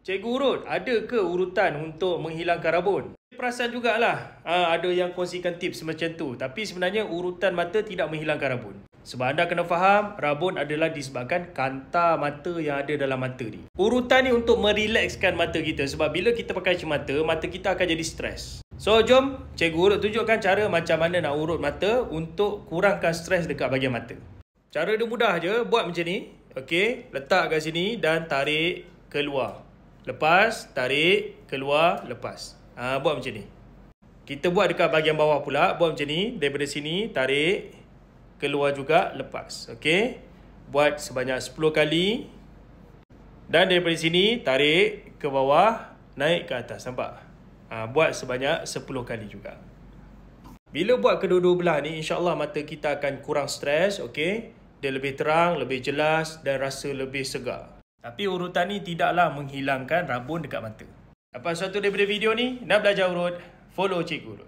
Cikgu urut, ada ke urutan untuk menghilangkan rabun? Perasan jugalah ada yang kongsikan tips macam tu. Tapi sebenarnya urutan mata tidak menghilangkan rabun. Sebab anda kena faham, rabun adalah disebabkan kanta mata yang ada dalam mata ni. Urutan ni untuk merilekskan mata kita. Sebab bila kita pakai cermata, mata kita akan jadi stres. So jom cikgu urut tunjukkan cara macam mana nak urut mata untuk kurangkan stres dekat bahagian mata. Cara dia mudah je, buat macam ni. Okey, letak kat sini dan tarik keluar. Lepas, tarik, keluar, lepas. Buat macam ni. Kita buat dekat bahagian bawah pula. Buat macam ni. Daripada sini, tarik, keluar juga, lepas. Okey. Buat sebanyak 10 kali. Dan daripada sini, tarik ke bawah, naik ke atas. Nampak? Buat sebanyak 10 kali juga. Bila buat kedua-dua belah ni, insyaAllah mata kita akan kurang stres. Okey. Dia lebih terang, lebih jelas dan rasa lebih segar. Tapi urutan ni tidaklah menghilangkan rabun dekat mata. Apa sesuatu daripada video ni? Nak belajar urut? Follow Cikgu Urut.